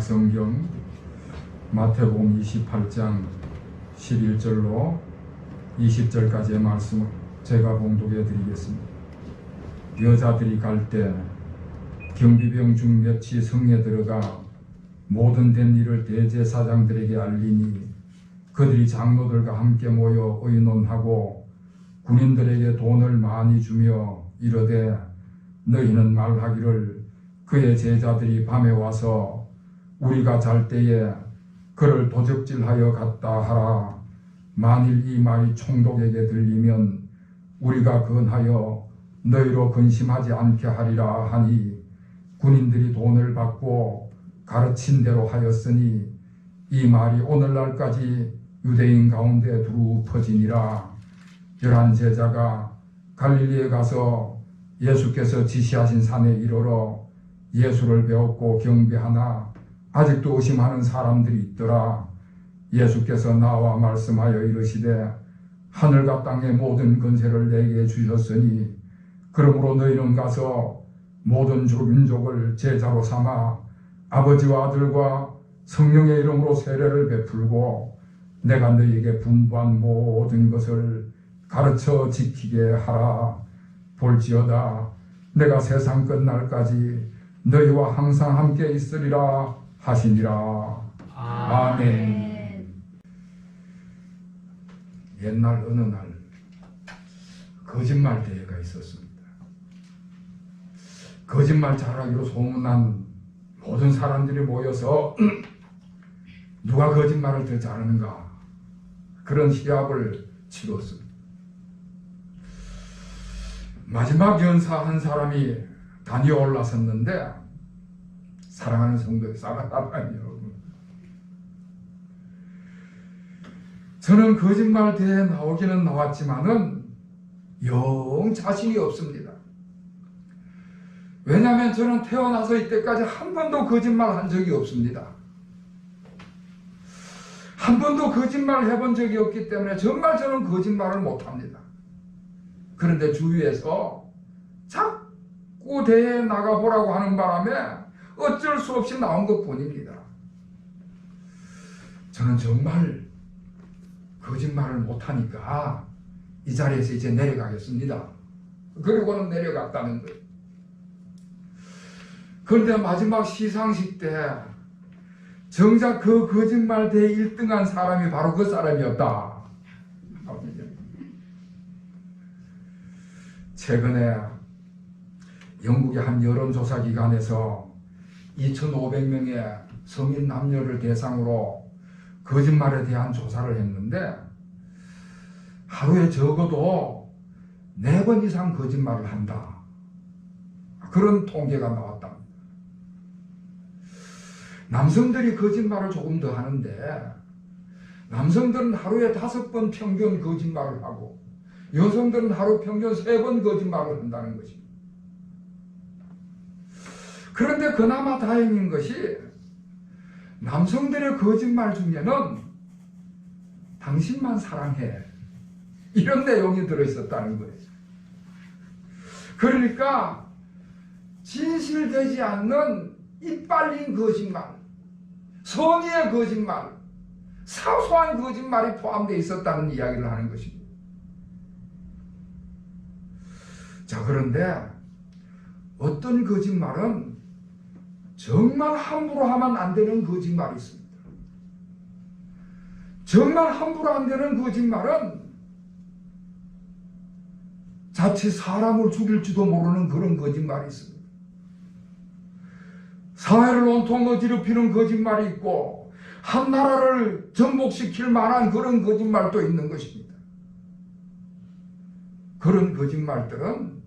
성경 마태복음 28장 11절로 20절까지의 말씀을 제가 봉독해 드리겠습니다. 여자들이 갈 때 경비병 중 몇이 성에 들어가 모든 된 일을 대제사장들에게 알리니 그들이 장로들과 함께 모여 의논하고 군인들에게 돈을 많이 주며 이르되 너희는 말하기를 그의 제자들이 밤에 와서 우리가 잘 때에 그를 도적질하여 갔다 하라. 만일 이 말이 총독에게 들리면 우리가 근하여 너희로 근심하지 않게 하리라 하니 군인들이 돈을 받고 가르친 대로 하였으니 이 말이 오늘날까지 유대인 가운데 두루 퍼지니라. 11 제자가 갈릴리에 가서 예수께서 지시하신 산에 이르러 예수를 배웠고 경배하나 아직도 의심하는 사람들이 있더라. 예수께서 나와 말씀하여 이르시되 하늘과 땅의 모든 권세를 내게 주셨으니 그러므로 너희는 가서 모든 민족을 제자로 삼아 아버지와 아들과 성령의 이름으로 세례를 베풀고 내가 너희에게 분부한 모든 것을 가르쳐 지키게 하라. 볼지어다 내가 세상 끝날까지 너희와 항상 함께 있으리라 하시니라. 아멘. 옛날 어느 날 거짓말 대회가 있었습니다. 거짓말 잘하기로 소문난 모든 사람들이 모여서 누가 거짓말을 더 잘하는가 그런 시합을 치렀습니다. 마지막 연사 한 사람이 단위에 올라섰는데 사랑하는 성도의 사랑하는 여러분, 저는 거짓말 대회에 나오기는 나왔지만은 영 자신이 없습니다. 왜냐하면 저는 태어나서 이때까지 한 번도 거짓말 한 적이 없습니다. 한 번도 거짓말 해본 적이 없기 때문에 정말 저는 거짓말을 못합니다. 그런데 주위에서 자꾸 대회에 나가보라고 하는 바람에 어쩔 수 없이 나온 것 뿐입니다. 저는 정말 거짓말을 못하니까 이 자리에서 이제 내려가겠습니다. 그리고는 내려갔다는 거예요. 그런데 마지막 시상식 때 정작 그 거짓말 대회 1등한 사람이 바로 그 사람이었다. 최근에 영국의 한 여론조사 기관에서 2,500명의 성인 남녀를 대상으로 거짓말에 대한 조사를 했는데 하루에 적어도 4번 이상 거짓말을 한다. 그런 통계가 나왔다. 남성들이 거짓말을 조금 더 하는데 남성들은 하루에 5번 평균 거짓말을 하고 여성들은 하루 평균 3번 거짓말을 한다는 것입니다. 그런데 그나마 다행인 것이 남성들의 거짓말 중에는 당신만 사랑해 이런 내용이 들어있었다는 거예요. 그러니까 진실되지 않는 이빨린 거짓말, 성의의 거짓말, 사소한 거짓말이 포함되어 있었다는 이야기를 하는 것입니다. 자, 그런데 어떤 거짓말은 정말 함부로 하면 안 되는 거짓말이 있습니다. 정말 함부로 안 되는 거짓말은 자칫 사람을 죽일지도 모르는 그런 거짓말이 있습니다. 사회를 온통 어지럽히는 거짓말이 있고 한 나라를 전복시킬 만한 그런 거짓말도 있는 것입니다. 그런 거짓말들은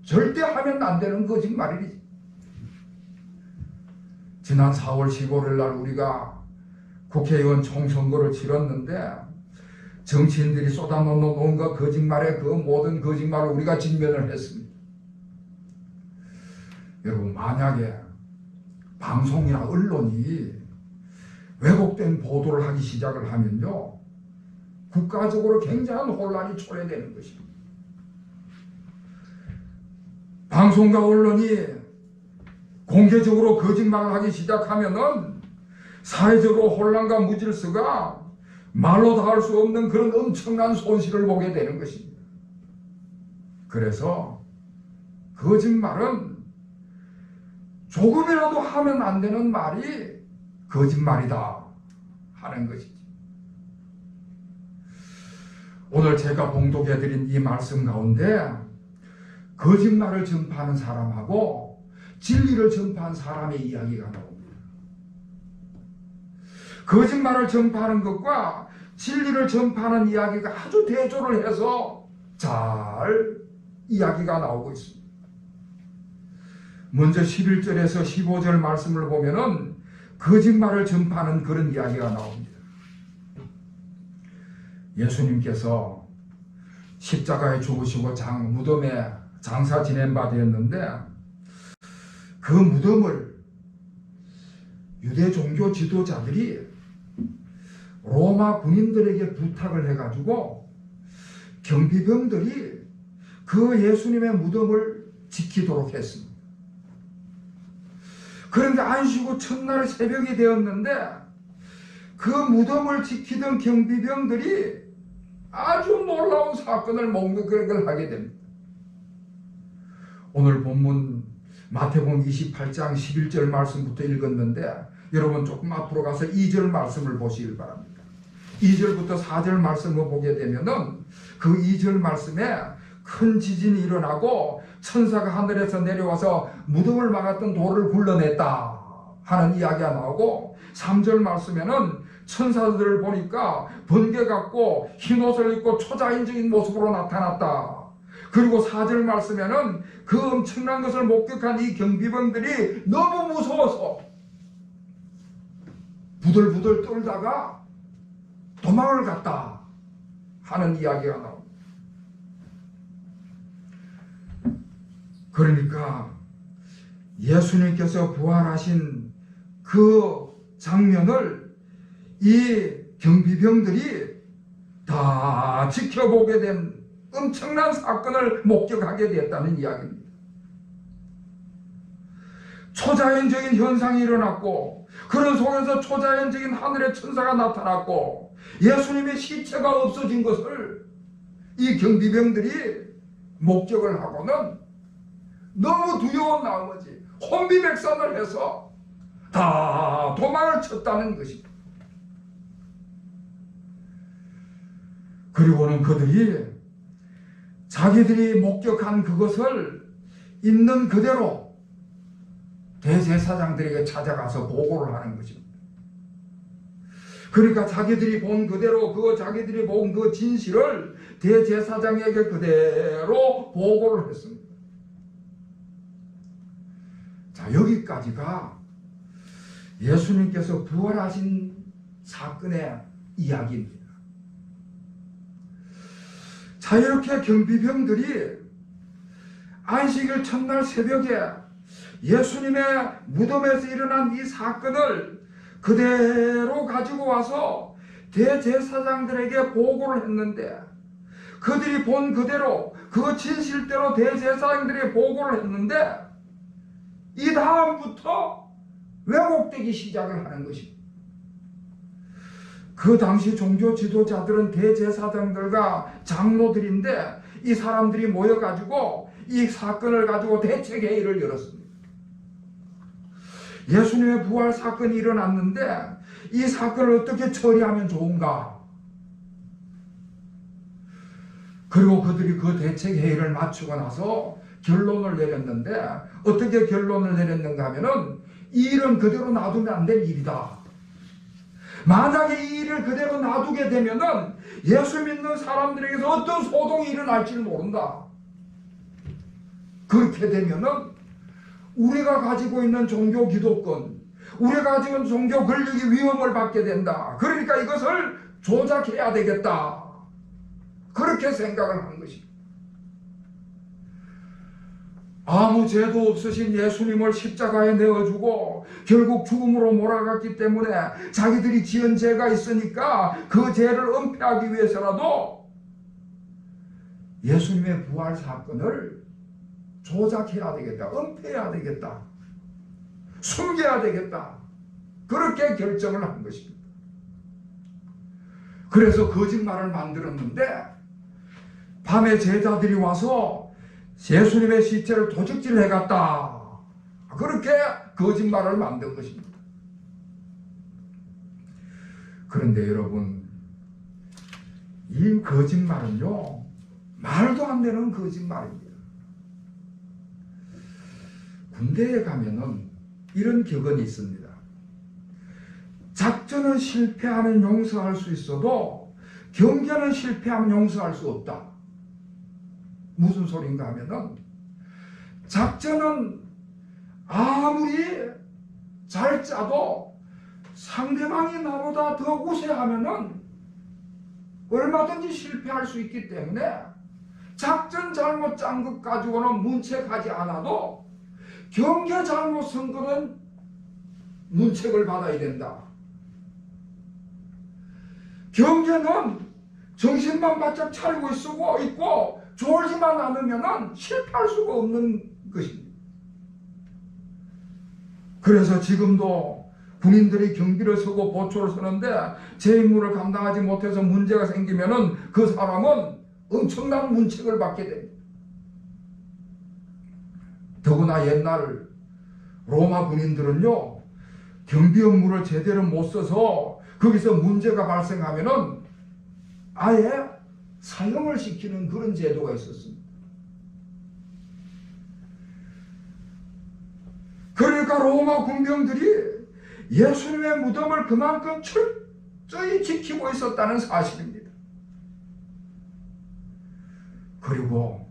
절대 하면 안 되는 거짓말이지. 지난 4월 15일 날 우리가 국회의원 총선거를 치렀는데 정치인들이 쏟아놓는 온갖 거짓말에 그 모든 거짓말을 우리가 직면을 했습니다. 여러분, 만약에 방송이나 언론이 왜곡된 보도를 하기 시작을 하면요, 국가적으로 굉장한 혼란이 초래되는 것입니다. 방송과 언론이 공개적으로 거짓말을 하기 시작하면은 사회적으로 혼란과 무질서가 말로 다 할 수 없는 그런 엄청난 손실을 보게 되는 것입니다. 그래서 거짓말은 조금이라도 하면 안 되는 말이 거짓말이다 하는 것이지. 오늘 제가 봉독해드린 이 말씀 가운데 거짓말을 전파하는 사람하고 진리를 전파한 사람의 이야기가 나옵니다. 거짓말을 전파하는 것과 진리를 전파하는 이야기가 아주 대조를 해서 잘 이야기가 나오고 있습니다. 먼저 11절에서 15절 말씀을 보면은 거짓말을 전파하는 그런 이야기가 나옵니다. 예수님께서 십자가에 죽으시고 무덤에 장사 지낸 바 되었는데 그 무덤을 유대 종교 지도자들이 로마 군인들에게 부탁을 해가지고 경비병들이 그 예수님의 무덤을 지키도록 했습니다. 그런데 안식구 첫날 새벽이 되었는데 그 무덤을 지키던 경비병들이 아주 놀라운 사건을 목격을 하게 됩니다. 오늘 본문 마태복음 28장 11절 말씀부터 읽었는데 여러분 조금 앞으로 가서 2절 말씀을 보시길 바랍니다. 2절부터 4절 말씀을 보게 되면은 그 2절 말씀에 큰 지진이 일어나고 천사가 하늘에서 내려와서 무덤을 막았던 돌을 굴러냈다 하는 이야기가 나오고 3절 말씀에는 천사들을 보니까 번개 같고 흰옷을 입고 초자연적인 모습으로 나타났다. 그리고 4절 말씀에는 그 엄청난 것을 목격한 이 경비병들이 너무 무서워서 부들부들 떨다가 도망을 갔다 하는 이야기가 나옵니다. 그러니까 예수님께서 부활하신 그 장면을 이 경비병들이 다 지켜보게 된 엄청난 사건을 목격하게 되었다는 이야기입니다. 초자연적인 현상이 일어났고 그런 속에서 초자연적인 하늘의 천사가 나타났고 예수님의 시체가 없어진 것을 이 경비병들이 목격을 하고는 너무 두려운 나머지 혼비백산을 해서 다 도망을 쳤다는 것입니다. 그리고는 그들이 자기들이 목격한 그것을 있는 그대로 대제사장들에게 찾아가서 보고를 하는 것입니다. 그러니까 자기들이 본 그대로 자기들이 본 그 진실을 대제사장에게 그대로 보고를 했습니다. 자, 여기까지가 예수님께서 부활하신 사건의 이야기입니다. 자, 이렇게 경비병들이 안식일 첫날 새벽에 예수님의 무덤에서 일어난 이 사건을 그대로 가지고 와서 대제사장들에게 보고를 했는데 그들이 본 그대로 그 진실대로 대제사장들에게 보고를 했는데 이 다음부터 왜곡되기 시작을 하는 것입니다. 그 당시 종교 지도자들은 대제사장들과 장로들인데 이 사람들이 모여가지고 이 사건을 가지고 대책회의를 열었습니다. 예수님의 부활 사건이 일어났는데 이 사건을 어떻게 처리하면 좋은가? 그리고 그들이 그 대책회의를 마치고 나서 결론을 내렸는데 어떻게 결론을 내렸는가 하면은 이 일은 그대로 놔두면 안 될 일이다. 만약에 이 일을 그대로 놔두게 되면은 예수 믿는 사람들에게서 어떤 소동이 일어날지 모른다. 그렇게 되면은 우리가 가지고 있는 종교 기독권, 우리가 가지고 있는 종교 권력이 위험을 받게 된다. 그러니까 이것을 조작해야 되겠다. 그렇게 생각을 한 것입니다. 아무 죄도 없으신 예수님을 십자가에 내어주고 결국 죽음으로 몰아갔기 때문에 자기들이 지은 죄가 있으니까 그 죄를 은폐하기 위해서라도 예수님의 부활 사건을 조작해야 되겠다. 은폐해야 되겠다. 숨겨야 되겠다. 그렇게 결정을 한 것입니다. 그래서 거짓말을 만들었는데 밤에 제자들이 와서 예수님의 시체를 도적질해 갔다. 그렇게 거짓말을 만든 것입니다. 그런데 여러분, 이 거짓말은요, 말도 안 되는 거짓말입니다. 군대에 가면은 이런 격언이 있습니다. 작전은 실패하면 용서할 수 있어도 경계는 실패하면 용서할 수 없다. 무슨 소린가 하면은 작전은 아무리 잘 짜도 상대방이 나보다 더 우세하면은 얼마든지 실패할 수 있기 때문에 작전 잘못 짠 것 가지고는 문책하지 않아도 경계 잘못 쓴 것은 문책을 받아야 된다. 경계는 정신만 바짝 차리고 있고 졸지만 않으면 실패할 수가 없는 것입니다. 그래서 지금도 군인들이 경비를 서고 보초를 서는데 제 임무를 감당하지 못해서 문제가 생기면 그 사람은 엄청난 문책을 받게 됩니다. 더구나 옛날 로마 군인들은요, 경비 업무를 제대로 못 써서 거기서 문제가 발생하면은 아예 사형을 시키는 그런 제도가 있었습니다. 그러니까 로마 군병들이 예수님의 무덤을 그만큼 철저히 지키고 있었다는 사실입니다. 그리고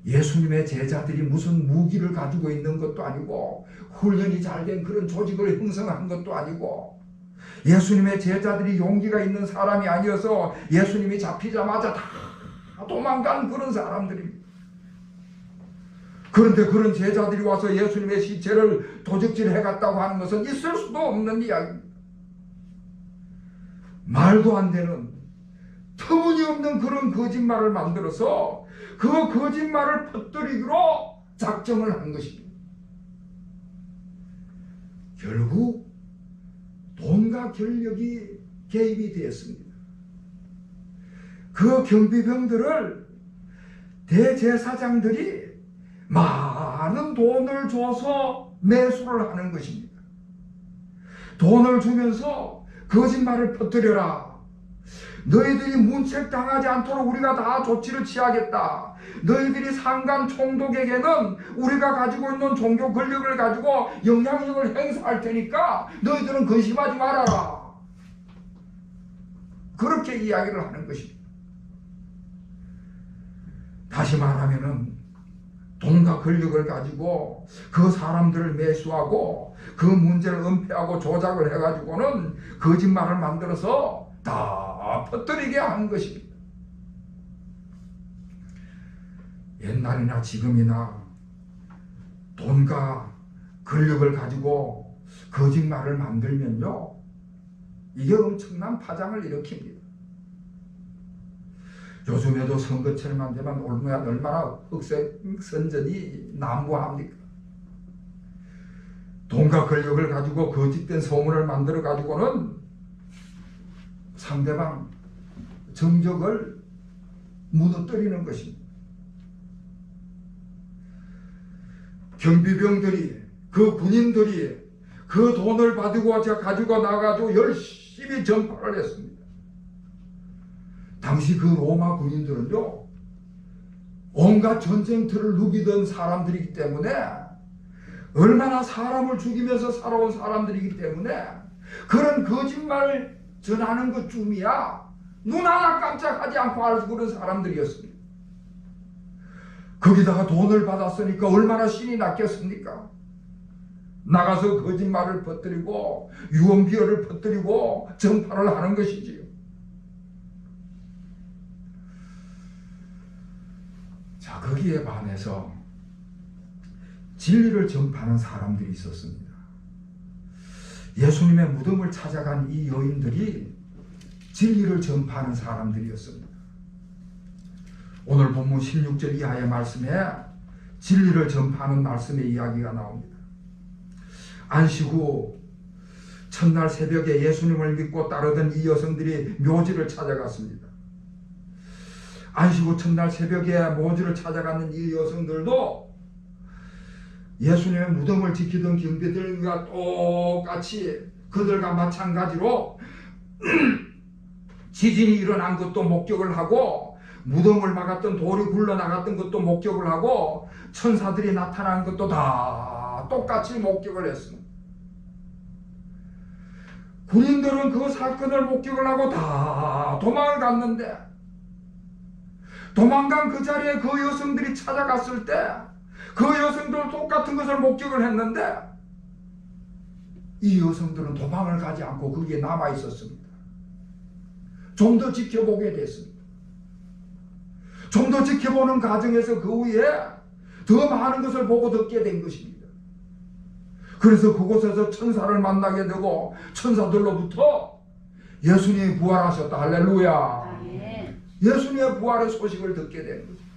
예수님의 제자들이 무슨 무기를 가지고 있는 것도 아니고 훈련이 잘 된 그런 조직을 형성한 것도 아니고 예수님의 제자들이 용기가 있는 사람이 아니어서 예수님이 잡히자마자 다 도망간 그런 사람들입니다. 그런데 그런 제자들이 와서 예수님의 시체를 도적질해 갔다고 하는 것은 있을 수도 없는 이야기입니다. 말도 안 되는 터무니없는 그런 거짓말을 만들어서 그 거짓말을 퍼뜨리기로 작정을 한 것입니다. 결국 돈과 권력이 개입이 되었습니다. 그 경비병들을 대제사장들이 많은 돈을 줘서 매수를 하는 것입니다. 돈을 주면서 거짓말을 퍼뜨려라. 너희들이 문책당하지 않도록 우리가 다 조치를 취하겠다. 너희들이 상관 총독에게는 우리가 가지고 있는 종교 권력을 가지고 영향력을 행사할 테니까 너희들은 근심하지 말아라. 그렇게 이야기를 하는 것입니다. 다시 말하면은 돈과 권력을 가지고 그 사람들을 매수하고 그 문제를 은폐하고 조작을 해가지고는 거짓말을 만들어서 다 퍼뜨리게 하는 것입니다. 옛날이나 지금이나 돈과 권력을 가지고 거짓말을 만들면요, 이게 엄청난 파장을 일으킵니다. 요즘에도 선거철만 되면 얼마나 흑색선전이 난무합니까? 돈과 권력을 가지고 거짓된 소문을 만들어 가지고는 상대방 정적을 무너뜨리는 것입니다. 경비병들이, 그 군인들이 그 돈을 가지고 나가지고 열심히 전파를 했습니다. 당시 그 로마 군인들은요, 온갖 전쟁터를 누비던 사람들이기 때문에, 얼마나 사람을 죽이면서 살아온 사람들이기 때문에 그런 거짓말을 전하는 것쯤이야 눈 하나 깜짝하지 않고 할 그런 사람들이었습니다. 거기다가 돈을 받았으니까 얼마나 신이 났겠습니까? 나가서 거짓말을 퍼뜨리고 유언비어를 퍼뜨리고 전파를 하는 것이지요. 자, 거기에 반해서 진리를 전파하는 사람들이 있었습니다. 예수님의 무덤을 찾아간 이 여인들이 진리를 전파하는 사람들이었습니다. 오늘 본문 16절 이하의 말씀에 진리를 전파하는 말씀의 이야기가 나옵니다. 안식 후 첫날 새벽에 예수님을 믿고 따르던 이 여성들이 묘지를 찾아갔습니다. 안식 후 첫날 새벽에 묘지를 찾아가는 이 여성들도 예수님의 무덤을 지키던 경비들과 똑같이 그들과 마찬가지로 지진이 일어난 것도 목격을 하고 무덤을 막았던 돌이 굴러나갔던 것도 목격을 하고 천사들이 나타난 것도 다 똑같이 목격을 했습니다. 군인들은 그 사건을 목격을 하고 다 도망을 갔는데 도망간 그 자리에 그 여성들이 찾아갔을 때 그 여성들은 똑같은 것을 목격을 했는데 이 여성들은 도망을 가지 않고 거기에 남아 있었습니다. 좀 더 지켜보게 됐습니다. 좀 더 지켜보는 과정에서 그 후에 더 많은 것을 보고 듣게 된 것입니다. 그래서 그곳에서 천사를 만나게 되고 천사들로부터 예수님이 부활하셨다. 할렐루야. 예수님의 부활의 소식을 듣게 된 거죠.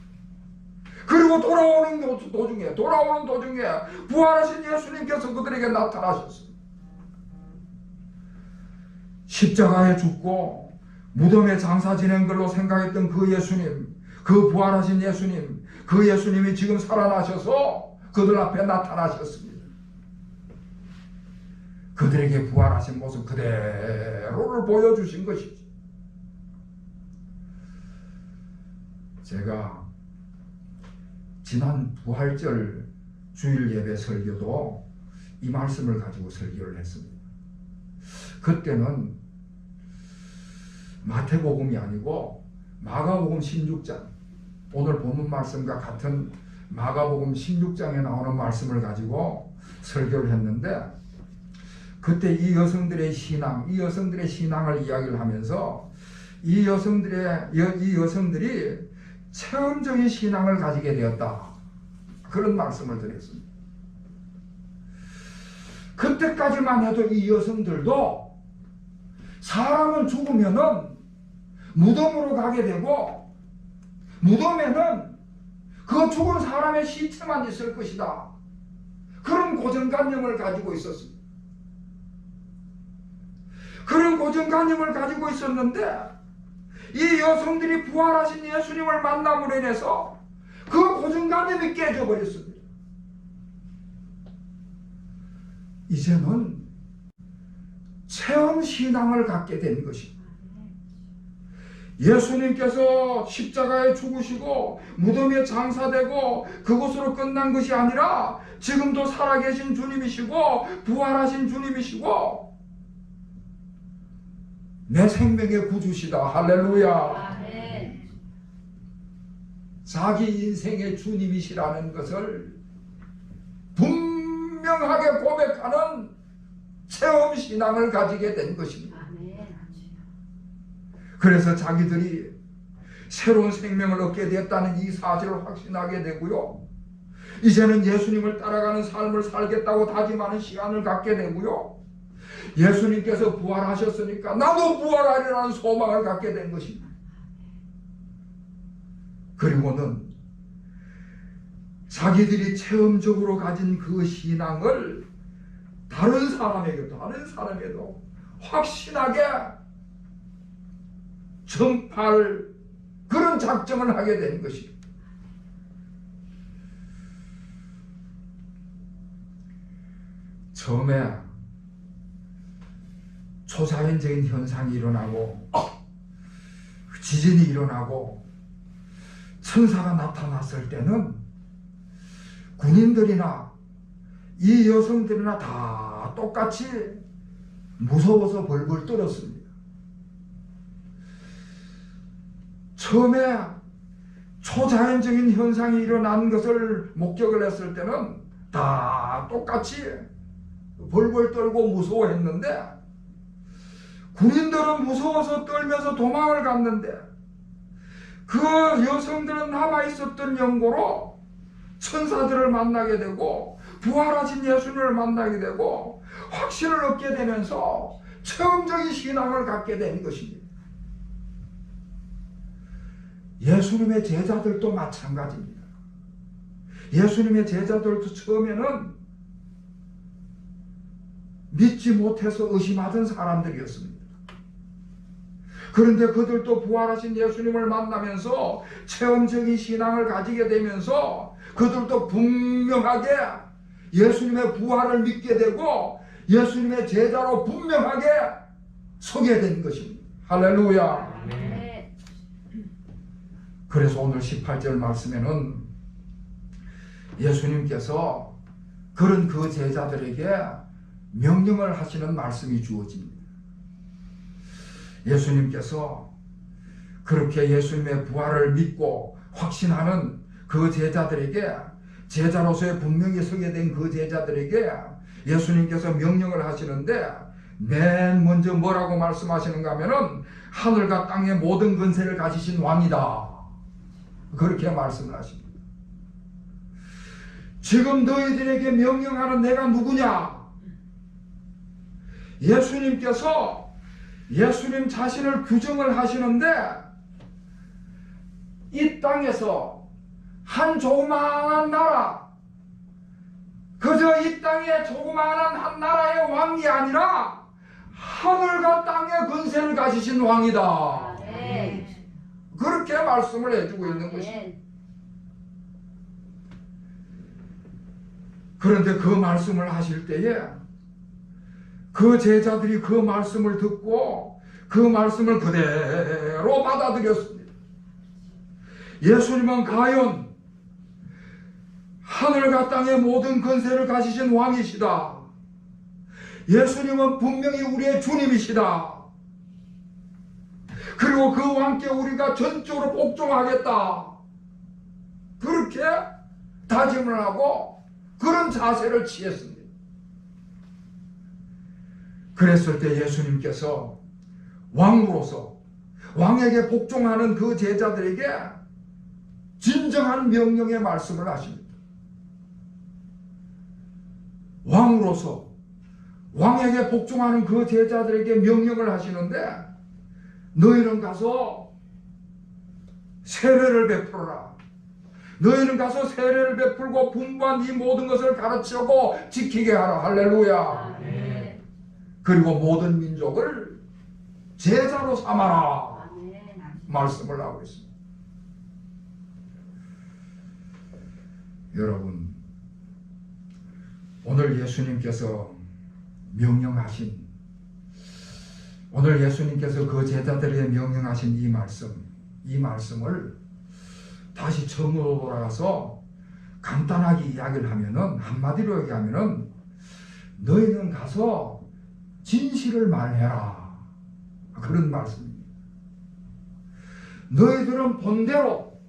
그리고 돌아오는 도중에 부활하신 예수님께서 그들에게 나타나셨습니다. 십자가에 죽고 무덤에 장사 지낸 걸로 생각했던 그 예수님, 그 부활하신 예수님, 그 예수님이 지금 살아나셔서 그들 앞에 나타나셨습니다. 그들에게 부활하신 모습 그대로를 보여주신 것이죠. 제가 지난 부활절 주일 예배 설교도 이 말씀을 가지고 설교를 했습니다. 그때는 마태복음이 아니고 마가복음 16장, 오늘 본문 말씀과 같은 마가복음 16장에 나오는 말씀을 가지고 설교를 했는데 그때 이 여성들의 신앙을 이야기를 하면서 이 여성들이 체험적인 신앙을 가지게 되었다. 그런 말씀을 드렸습니다. 그때까지만 해도 이 여성들도 사람은 죽으면은 무덤으로 가게 되고 무덤에는 그 죽은 사람의 시체만 있을 것이다. 그런 고정관념을 가지고 있었습니다. 그런 고정관념을 가지고 있었는데 이 여성들이 부활하신 예수님을 만남으로 인해서 그 고정관념이 깨져버렸습니다. 이제는 체험신앙을 갖게 된 것입니다. 예수님께서 십자가에 죽으시고 무덤에 장사되고 그것으로 끝난 것이 아니라 지금도 살아계신 주님이시고 부활하신 주님이시고 내 생명의 구주시다. 할렐루야. 자기 인생의 주님이시라는 것을 분명하게 고백하는 체험신앙을 가지게 된 것입니다. 그래서 자기들이 새로운 생명을 얻게 되었다는 이 사실을 확신하게 되고요. 이제는 예수님을 따라가는 삶을 살겠다고 다짐하는 시간을 갖게 되고요. 예수님께서 부활하셨으니까 나도 부활하리라는 소망을 갖게 된 것입니다. 그리고는 자기들이 체험적으로 가진 그 신앙을 다른 사람에게도 확신하게 전파할 그런 작정을 하게 된 것입니다. 처음에 초자연적인 현상이 일어나고 지진이 일어나고 천사가 나타났을 때는 군인들이나 이 여성들이나 다 똑같이 무서워서 벌벌 떨었습니다. 처음에 초자연적인 현상이 일어난 것을 목격을 했을 때는 다 똑같이 벌벌 떨고 무서워했는데 군인들은 무서워서 떨면서 도망을 갔는데 그 여성들은 남아있었던 연고로 천사들을 만나게 되고 부활하신 예수님을 만나게 되고 확신을 얻게 되면서 체험적인 신앙을 갖게 된 것입니다. 예수님의 제자들도 마찬가지입니다. 예수님의 제자들도 처음에는 믿지 못해서 의심하던 사람들이었습니다. 그런데 그들도 부활하신 예수님을 만나면서 체험적인 신앙을 가지게 되면서 그들도 분명하게 예수님의 부활을 믿게 되고 예수님의 제자로 분명하게 서게 된 것입니다. 할렐루야. 네. 그래서 오늘 18절 말씀에는 예수님께서 그런 그 제자들에게 명령을 하시는 말씀이 주어집니다. 예수님께서 그렇게 예수님의 부활을 믿고 확신하는 그 제자들에게, 제자로서의 분명히 서게 된 그 제자들에게 예수님께서 명령을 하시는데 맨 먼저 뭐라고 말씀하시는가 하면은 하늘과 땅의 모든 권세를 가지신 왕이다, 그렇게 말씀을 하십니다. 지금 너희들에게 명령하는 내가 누구냐? 예수님께서 예수님 자신을 규정을 하시는데 이 땅에서 한 조그마한 나라, 그저 이 땅의 조그마한 한 나라의 왕이 아니라 하늘과 땅의 권세를 가지신 왕이다. 네. 그렇게 말씀을 해주고 있는 것입니다. 그런데 그 말씀을 하실 때에 그 제자들이 그 말씀을 듣고 그 말씀을 그대로 받아들였습니다. 예수님은 과연 하늘과 땅의 모든 권세를 가지신 왕이시다. 예수님은 분명히 우리의 주님이시다. 그리고 그 왕께 우리가 전적으로 복종하겠다, 그렇게 다짐을 하고 그런 자세를 취했습니다. 그랬을 때 예수님께서 왕으로서 왕에게 복종하는 그 제자들에게 진정한 명령의 말씀을 하십니다. 왕으로서 왕에게 복종하는 그 제자들에게 명령을 하시는데 너희는 가서 세례를 베풀어라. 너희는 가서 세례를 베풀고 분부한 이 모든 것을 가르치고 지키게 하라. 할렐루야. 네. 그리고 모든 민족을 제자로 삼아라, 네. 말씀을 하고 있습니다. 여러분, 오늘 예수님께서 명령하신, 오늘 예수님께서 그 제자들에게 명령하신 이 말씀을 다시 처음으로 돌아가서 간단하게 이야기를 하면은, 한마디로 얘기하면은 너희는 가서 진실을 말해라, 그런 말씀입니다. 너희들은 본 대로,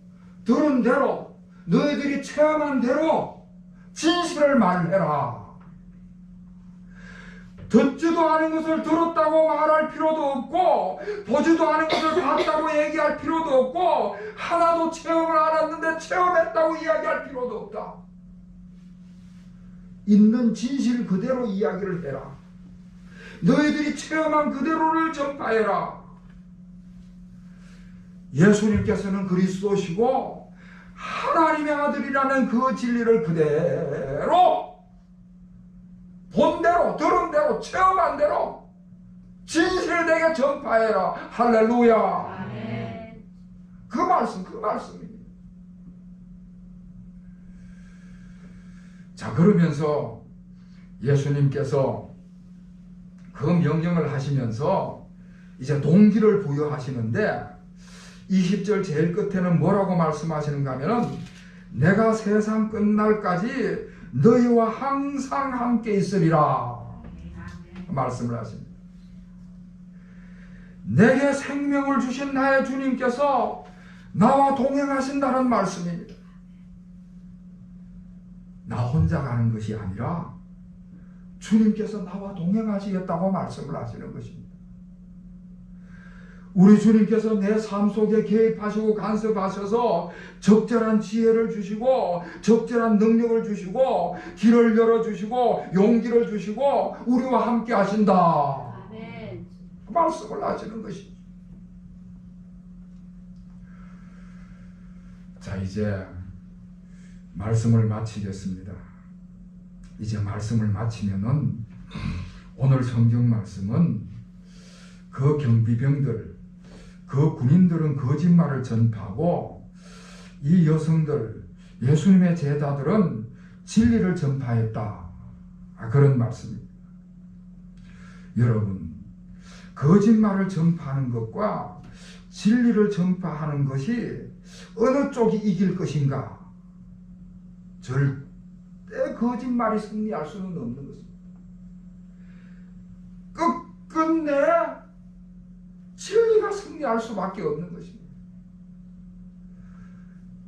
들은 대로, 너희들이 체험한 대로 진실을 말해라. 듣지도 않은 것을 들었다고 말할 필요도 없고 보지도 않은 것을 봤다고 얘기할 필요도 없고 하나도 체험을 안 했는데 체험했다고 이야기할 필요도 없다. 있는 진실 그대로 이야기를 해라. 너희들이 체험한 그대로를 전파해라. 예수님께서는 그리스도시고 하나님의 아들이라는 그 진리를 그대로 본 대로, 들은 대로, 체험한 대로 진실되게 전파해라. 할렐루야. 아멘. 그 말씀입니다. 자, 그러면서 예수님께서 그 명령을 하시면서 이제 동기를 부여하시는데 20절 제일 끝에는 뭐라고 말씀하시는가 하면은 내가 세상 끝날까지 너희와 항상 함께 있으리라 말씀을 하십니다. 내게 생명을 주신 나의 주님께서 나와 동행하신다는 말씀입니다. 나 혼자 가는 것이 아니라 주님께서 나와 동행하시겠다고 말씀을 하시는 것입니다. 우리 주님께서 내 삶 속에 개입하시고 간섭하셔서 적절한 지혜를 주시고 적절한 능력을 주시고 길을 열어주시고 용기를 주시고 우리와 함께 하신다. 아멘. 그 말씀을 하시는 것이죠. 자, 이제 말씀을 마치겠습니다. 이제 말씀을 마치면은 오늘 성경 말씀은 그 경비병들, 그 군인들은 거짓말을 전파하고 이 여성들, 예수님의 제자들은 진리를 전파했다. 그런 말씀입니다. 여러분, 거짓말을 전파하는 것과 진리를 전파하는 것이 어느 쪽이 이길 것인가? 절대 거짓말이 승리할 수는 없는 것입니다. 끝끝내 진리가 승리할 수밖에 없는 것입니다.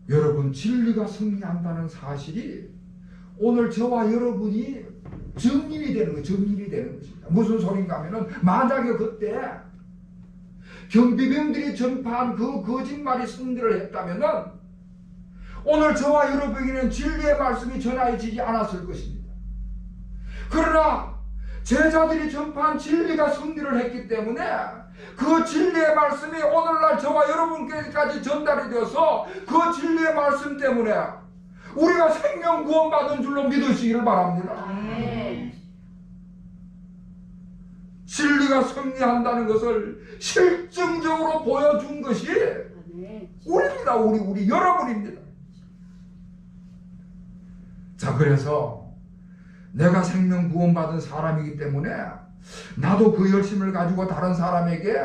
여러분, 진리가 승리한다는 사실이 오늘 저와 여러분이 증인이 되는 거예요. 증인이 되는 것입니다. 무슨 소린가 하면은 만약에 그때 경비병들이 전파한 그 거짓말이 승리를 했다면은 오늘 저와 여러분에게는 진리의 말씀이 전하여지지 않았을 것입니다. 그러나 제자들이 전파한 진리가 승리를 했기 때문에 그 진리의 말씀이 오늘날 저와 여러분께까지 전달이 되어서 그 진리의 말씀 때문에 우리가 생명 구원받은 줄로 믿으시기를 바랍니다. 아멘. 진리가 승리한다는 것을 실증적으로 보여준 것이 아멘. 우리입니다. 우리 여러분입니다. 자, 그래서 내가 생명 구원받은 사람이기 때문에 나도 그 열심을 가지고 다른 사람에게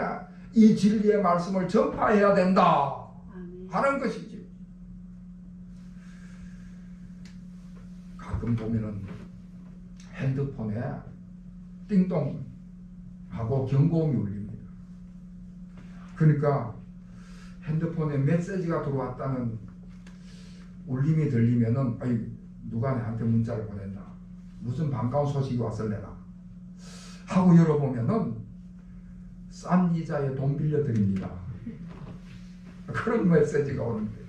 이 진리의 말씀을 전파해야 된다 하는 것이지. 가끔 보면은 핸드폰에 띵동 하고 경고음이 울립니다. 그러니까 핸드폰에 메시지가 들어왔다는 울림이 들리면은 아이, 누가 나한테 문자를 보냈나, 무슨 반가운 소식이 왔을래나 하고 열어보면은 싼 이자에 돈 빌려드립니다. 그런 메시지가 오는데,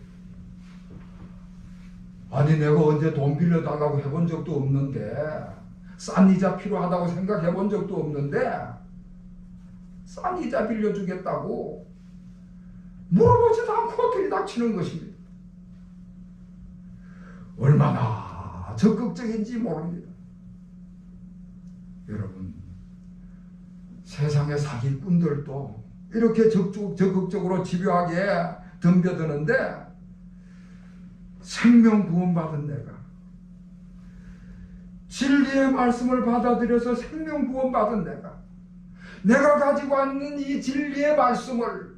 아니 내가 언제 돈 빌려달라고 해본 적도 없는데, 싼 이자 필요하다고 생각해 본 적도 없는데 싼 이자 빌려주겠다고 물어보지도 않고 들이닥치는 것입니다. 얼마나 적극적인지 모릅니다. 여러분, 세상의 사기꾼들도 이렇게 적극적으로 집요하게 덤벼드는데, 생명 구원받은 진리의 말씀을 받아들여서 생명 구원받은 내가 가지고 있는 이 진리의 말씀을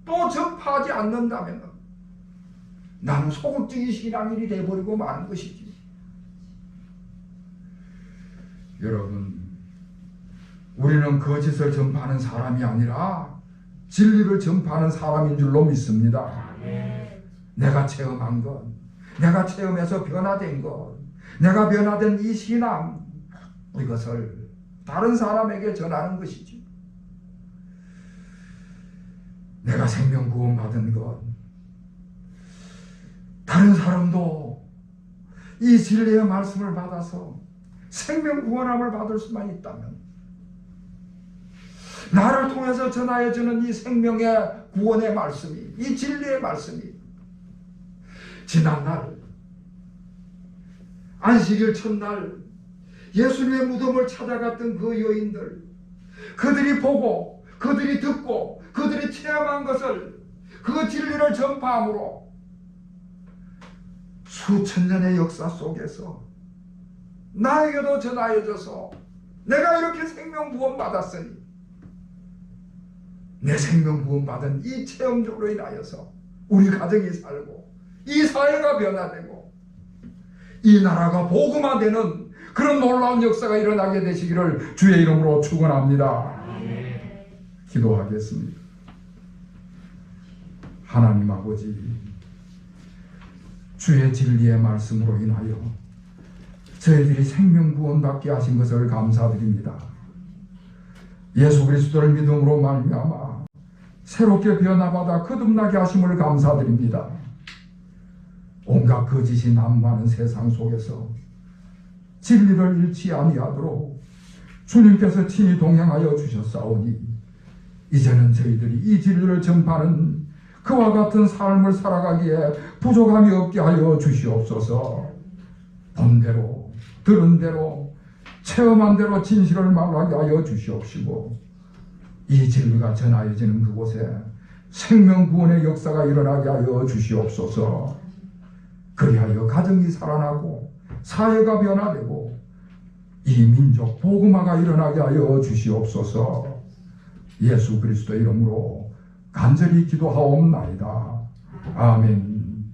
또 전파하지 않는다면 나는 소극적인 신앙인이 되어버리고 마는 것이지. 여러분, 우리는 거짓을 전파하는 사람이 아니라 진리를 전파하는 사람인 줄로 믿습니다. 내가 체험한 것, 내가 체험해서 변화된 것, 내가 변화된 이 신앙, 이것을 다른 사람에게 전하는 것이지. 내가 생명 구원 받은 것, 다른 사람도 이 진리의 말씀을 받아서 생명 구원함을 받을 수만 있다면, 나를 통해서 전하여주는 이 생명의 구원의 말씀이, 이 진리의 말씀이 지난날 안식일 첫날 예수님의 무덤을 찾아갔던 그 여인들, 그들이 보고 그들이 듣고 그들이 체험한 것을, 그 진리를 전파함으로 수천 년의 역사 속에서 나에게도 전하여져서 내가 이렇게 생명 구원 받았으니 내 생명 구원 받은 이 체험적으로 인하여서 우리 가정이 살고 이 사회가 변화되고 이 나라가 복음화되는 그런 놀라운 역사가 일어나게 되시기를 주의 이름으로 축원합니다. 기도하겠습니다. 하나님 아버지, 주의 진리의 말씀으로 인하여 저희들이 생명 구원받게 하신 것을 감사드립니다. 예수 그리스도를 믿음으로 말미암아 새롭게 변화받아 거듭나게 하심을 감사드립니다. 온갖 거짓이 난무하는 세상 속에서 진리를 잃지 아니하도록 주님께서 친히 동행하여 주셨사오니, 이제는 저희들이 이 진리를 전파하는 그와 같은 삶을 살아가기에 부족함이 없게 하여 주시옵소서. 본 대로 들은 대로 체험한 대로 진실을 말하게 하여 주시옵시고 이 진리가 전하여지는 그곳에 생명 구원의 역사가 일어나게 하여 주시옵소서. 그리하여 가정이 살아나고 사회가 변화되고 이 민족 복음화가 일어나게 하여 주시옵소서. 예수 그리스도 이름으로 간절히 기도하옵나이다. 아멘.